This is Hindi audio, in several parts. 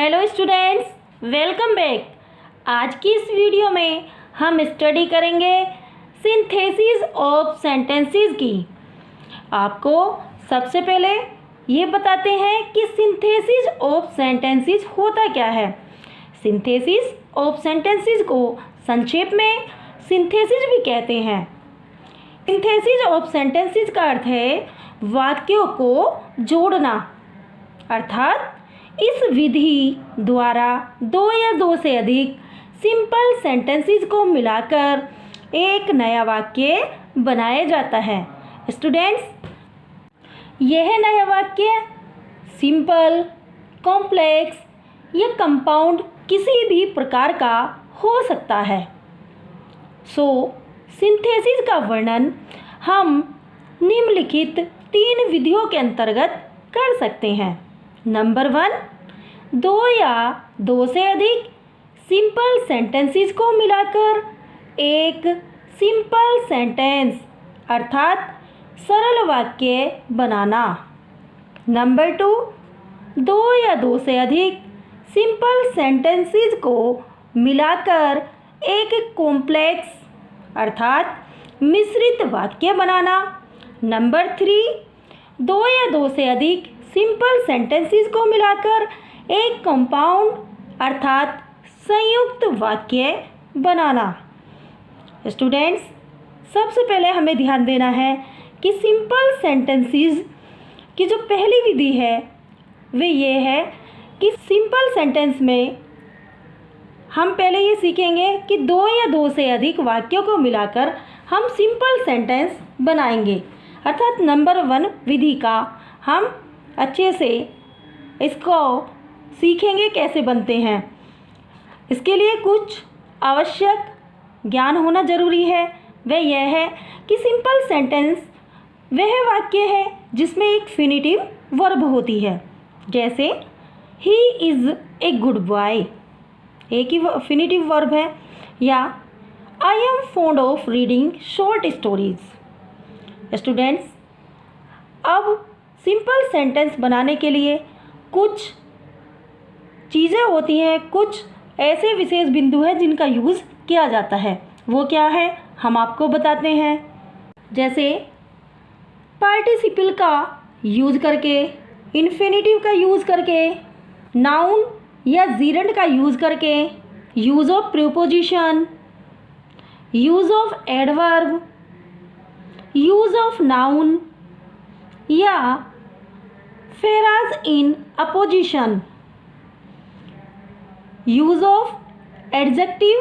Hello students, welcome back. आज की इस वीडियो में हम स्टडी करेंगे सिंथेसिस ऑफ सेंटेंसेस की। आपको सबसे पहले ये बताते हैं कि सिंथेसिस ऑफ सेंटेंसेस होता क्या है। सिंथेसिस ऑफ सेंटेंसेस को संक्षेप में सिंथेसिस भी कहते हैं। सिंथेसिस ऑफ सेंटेंसेस का अर्थ है वाक्यों को जोड़ना, अर्थात इस विधि द्वारा दो या दो से अधिक सिंपल सेंटेंसेस को मिलाकर एक नया वाक्य बनाया जाता है। स्टूडेंट्स, यह नया वाक्य सिंपल, कॉम्प्लेक्स या कंपाउंड किसी भी प्रकार का हो सकता है। सिंथेसिस का वर्णन हम निम्नलिखित 3 विधियों के अंतर्गत कर सकते हैं। नंबर 1, 2 या 2 से अधिक सिंपल सेंटेंसेस को मिलाकर एक सिंपल सेंटेंस अर्थात सरल वाक्य बनाना। नंबर 2, 2 या 2 से अधिक सिंपल सेंटेंसेस को मिलाकर एक कॉम्प्लेक्स अर्थात मिश्रित वाक्य बनाना। नंबर 3, 2 या 2 से अधिक सिंपल सेंटेंसेस को मिलाकर एक कंपाउंड अर्थात संयुक्त वाक्य बनाना। स्टूडेंट्स, सबसे पहले हमें ध्यान देना है कि सिंपल सेंटेंसेस की जो पहली विधि है वे ये है कि सिंपल सेंटेंस में हम पहले ये सीखेंगे कि 2 या 2 से अधिक वाक्यों को मिलाकर हम सिंपल सेंटेंस बनाएंगे, अर्थात नंबर 1 विधि का हम अच्छे से इसको सीखेंगे कैसे बनते हैं। इसके लिए कुछ आवश्यक ज्ञान होना ज़रूरी है। वह यह है कि सिंपल सेंटेंस वह वाक्य है जिसमें एक फिनिटिव वर्ब होती है, जैसे he is a good boy, एक ही फिनिटिव वर्ब है, या I am fond of reading short stories. Students, अब सिंपल सेंटेंस बनाने के लिए कुछ चीज़ें होती हैं, कुछ ऐसे विशेष बिंदु हैं जिनका यूज़ किया जाता है। वो क्या है हम आपको बताते हैं। जैसे पार्टिसिपल का यूज़ करके, इन्फिनिटिव का यूज़ करके, नाउन या जीरेंड का यूज़ करके, use of preposition, use of adverb, use of noun या phrase in apposition, use of adjective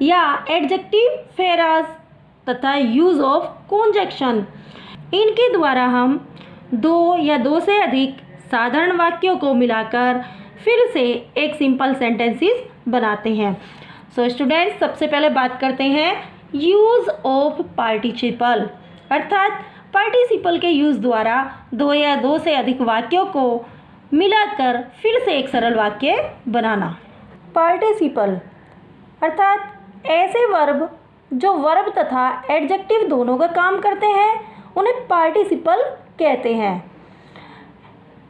या एडजेक्टिव फेराज तथा यूज़ ऑफ कॉन्जक्शन। इनके द्वारा हम 2 या 2 से अधिक साधारण वाक्यों को मिलाकर फिर से एक सिंपल सेंटेंसेस बनाते हैं। स्टूडेंट्स, सबसे पहले बात करते हैं यूज़ ऑफ पार्टिसिपल, अर्थात पार्टिसिपल के यूज़ द्वारा 2 या 2 से अधिक वाक्यों को मिलाकर फिर से एक सरल वाक्य बनाना। पार्टिसिपल अर्थात ऐसे वर्ब जो वर्ब तथा एडजेक्टिव दोनों का काम करते हैं उन्हें पार्टिसिपल कहते हैं।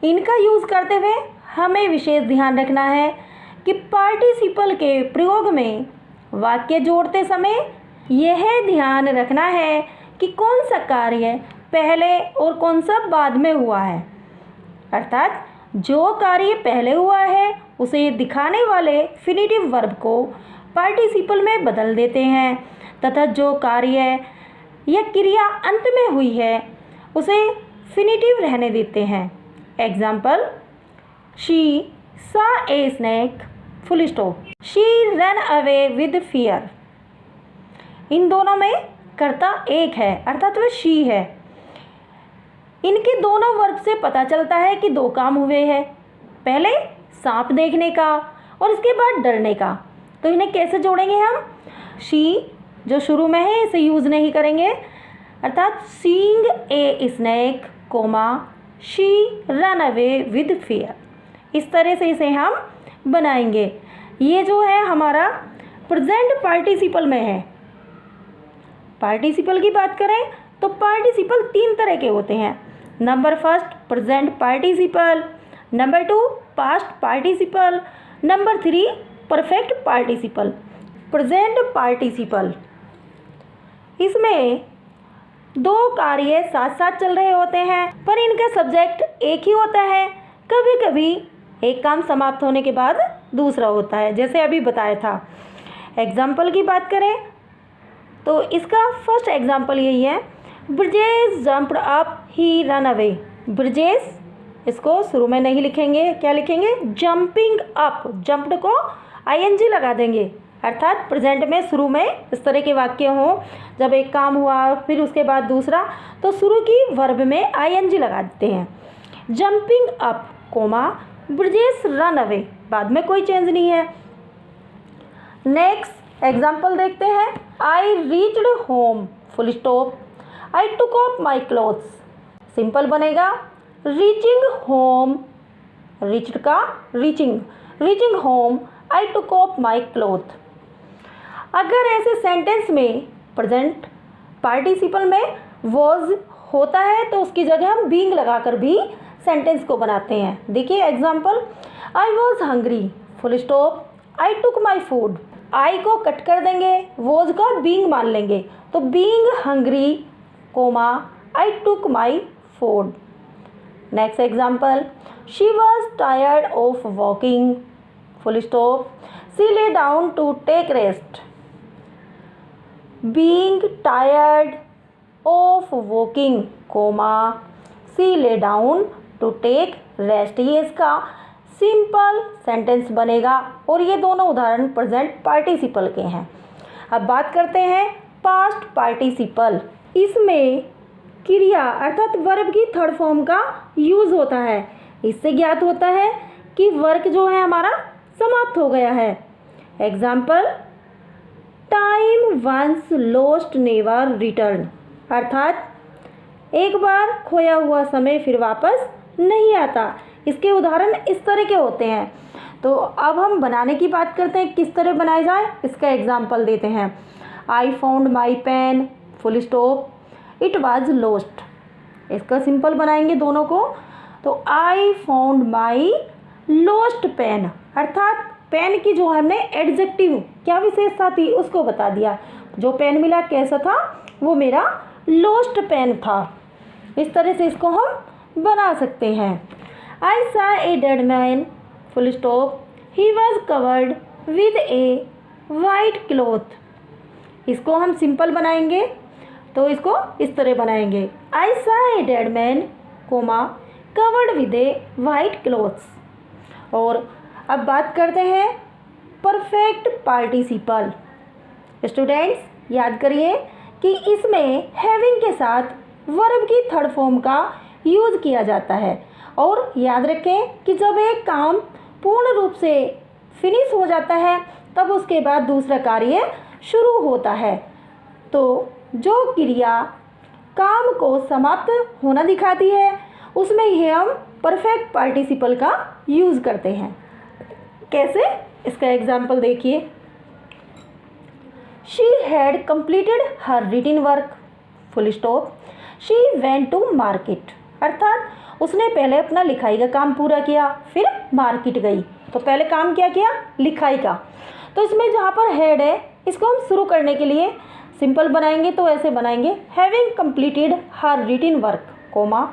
इनका यूज़ करते हुए हमें विशेष ध्यान रखना है कि पार्टिसिपल के प्रयोग में वाक्य जोड़ते समय यह ध्यान रखना है कि कौन सा कार्य पहले और कौन सा बाद में हुआ है, अर्थात जो कार्य पहले हुआ है उसे दिखाने वाले फिनिटिव वर्ब को पार्टिसिपल में बदल देते हैं तथा जो कार्य या क्रिया अंत में हुई है उसे फिनिटिव रहने देते हैं। Example, she saw a snake full stop, she run away with fear. इन दोनों में कर्ता एक है, अर्थात वह शी है। इनके दोनों वर्ब से पता चलता है कि 2 काम हुए हैं, पहले सांप देखने का और इसके बाद डरने का। तो इन्हें कैसे जोड़ेंगे हम? शी जो शुरू में है इसे यूज़ नहीं करेंगे, अर्थात seeing a snake comma she run away with fear. इस तरह से इसे हम बनाएंगे। ये जो है हमारा प्रेजेंट पार्टिसिपल में है। पार्टिसिपल की बात करें तो पार्टिसिपल 3 तरह के होते हैं। Number 1 present participle, number 2 past participle. Number 3 perfect participle. Present participle, इसमें दो कार्य साथ साथ चल रहे होते हैं पर इनका सब्जेक्ट एक ही होता है। कभी कभी एक काम समाप्त होने के बाद दूसरा होता है, जैसे अभी बताया था। एग्जाम्पल की बात करें तो इसका फर्स्ट एग्जाम्पल यही है, ब्रजेश जंप्ड अप ही रन अवे। ब्रजेश, इसको शुरू में नहीं लिखेंगे, क्या लिखेंगे, जंपिंग अप। जंप्ड को आईएनजी लगा देंगे, अर्थात प्रेजेंट में शुरू में इस तरह के वाक्य हों, जब एक काम हुआ फिर उसके बाद दूसरा, तो शुरू की वर्ब में आईएनजी लगा देते हैं। Jumping up comma Brajesh run away, बाद में कोई चेंज नहीं है। नेक्स्ट एग्जाम्पल देखते हैं, I reached home full stop, I took of my clothes. Simple बनेगा, रीचिंग होम, रीच्ड का reaching, reaching home I took of my cloth. अगर ऐसे सेंटेंस में प्रेजेंट पार्टिसिपल में वॉज होता है तो उसकी जगह हम बीइंग लगाकर भी सेंटेंस को बनाते हैं। देखिए example, I was hungry full stop I took my food. I को कट कर देंगे, वॉज का बीइंग मान लेंगे, तो being hungry comma I took my food. Next example, she was tired of walking full stop she lay down to take rest. Being tired of walking comma she lay down to take rest, ये इसका सिंपल सेंटेंस बनेगा और ये दोनों उदाहरण प्रेजेंट पार्टिसिपल के हैं। अब बात करते हैं पास्ट पार्टिसिपल। इसमें क्रिया अर्थात वर्ब की थर्ड फॉर्म का यूज़ होता है। इससे ज्ञात होता है कि वर्क जो है हमारा समाप्त हो गया है। Example, time once lost never return, अर्थात एक बार खोया हुआ समय फिर वापस नहीं आता। इसके उदाहरण इस तरह के होते हैं। तो अब हम बनाने की बात करते हैं, किस तरह बनाया जाए, इसका एग्जाम्पल देते हैं। I found my pen full stop it was lost. इसका सिंपल बनाएंगे दोनों को, तो I found my lost pen, अर्थात पेन की जो हमने एडजेक्टिव क्या विशेषता थी उसको बता दिया। जो पेन मिला कैसा था, वो मेरा लॉस्ट पेन था। इस तरह से इसको हम बना सकते हैं। आई saw a dead man full stop he was covered with a white cloth. इसको हम सिंपल बनाएंगे तो इसको इस तरह बनाएंगे, I saw a dead man comma covered with a white clothes. और अब बात करते हैं परफेक्ट पार्टिसिपल। स्टूडेंट्स याद करिए कि इसमें हैविंग के साथ वर्ब की थर्ड फॉर्म का यूज़ किया जाता है। और याद रखें कि जब एक काम पूर्ण रूप से फिनिश हो जाता है तब उसके बाद दूसरा कार्य शुरू होता है। तो जो क्रिया काम को समाप्त होना दिखाती है उसमें ही हम परफेक्ट पार्टिसिपल का यूज़ करते हैं। कैसे, इसका एग्जाम्पल देखिए, she had completed her written work full stop she went to market, अर्थात उसने पहले अपना लिखाई का काम पूरा किया फिर मार्केट गई। तो पहले काम क्या किया, लिखाई का। तो इसमें जहाँ पर हैड है इसको हम शुरू करने के लिए सिंपल बनाएंगे तो ऐसे बनाएंगे, having completed her written work comma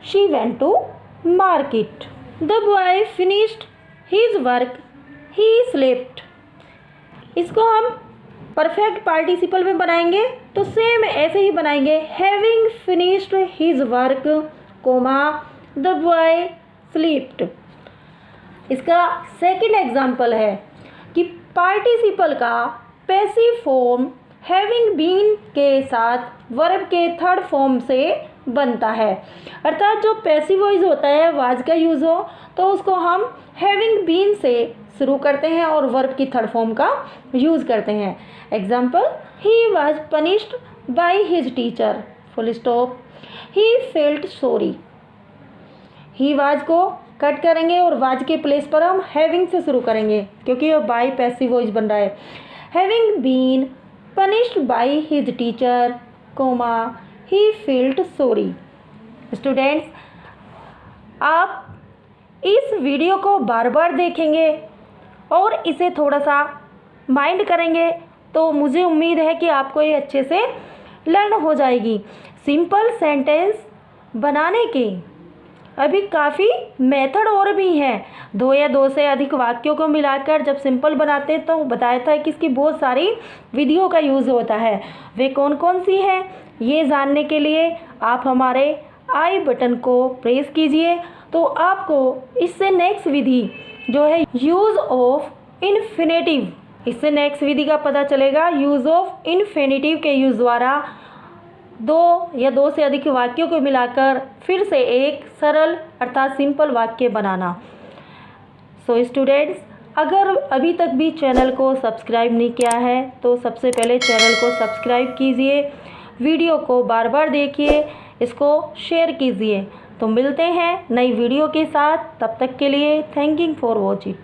she went to market. The boy finished his work he slept. इसको हम परफेक्ट पार्टिसिपल में बनाएंगे तो सेम ऐसे ही बनाएंगे, having finished his work comma the boy sleeped. इसका सेकंड एग्जाम्पल है कि पार्टिसिपल का पैसिव फॉर्म हैविंग बीन के साथ वर्ब के थर्ड फॉर्म से बनता है। अर्थात जो पैसिव वॉइस होता है, वाज का यूज़ हो तो उसको हम हैविंग बीन से शुरू करते हैं और वर्ब की थर्ड फॉर्म का यूज़ करते हैं। Example, he was punished by his teacher full stop he felt sorry. He was को कट करेंगे और वाज के प्लेस पर हम हैविंग से शुरू करेंगे क्योंकि ये बाय पैसिव वॉइस बन रहा है। Having been punished by his teacher comma he felt sorry. Students, आप इस वीडियो को बार बार देखेंगे और इसे थोड़ा सा माइंड करेंगे तो मुझे उम्मीद है कि आपको ये अच्छे से लर्न हो जाएगी। सिंपल सेंटेंस बनाने के अभी काफ़ी मेथड और भी हैं। दो या दो से अधिक वाक्यों को मिलाकर जब सिंपल बनाते हैं तो बताया था कि इसकी बहुत सारी विधियों का यूज़ होता है। वे कौन कौन सी हैं ये जानने के लिए आप हमारे आई बटन को प्रेस कीजिए, तो आपको इससे नेक्स्ट विधि जो है यूज़ ऑफ इन्फिनेटिव, इससे नेक्स्ट विधि का पता चलेगा। यूज़ ऑफ इन्फिनेटिव के यूज़ द्वारा दो या दो से अधिक वाक्यों को मिलाकर फिर से एक सरल अर्थात सिंपल वाक्य बनाना। सो स्टूडेंट्स, अगर अभी तक भी चैनल को सब्सक्राइब नहीं किया है तो सबसे पहले चैनल को सब्सक्राइब कीजिए, वीडियो को बार बार देखिए, इसको शेयर कीजिए। तो मिलते हैं नई वीडियो के साथ, तब तक के लिए थैंक यू फॉर वॉचिंग।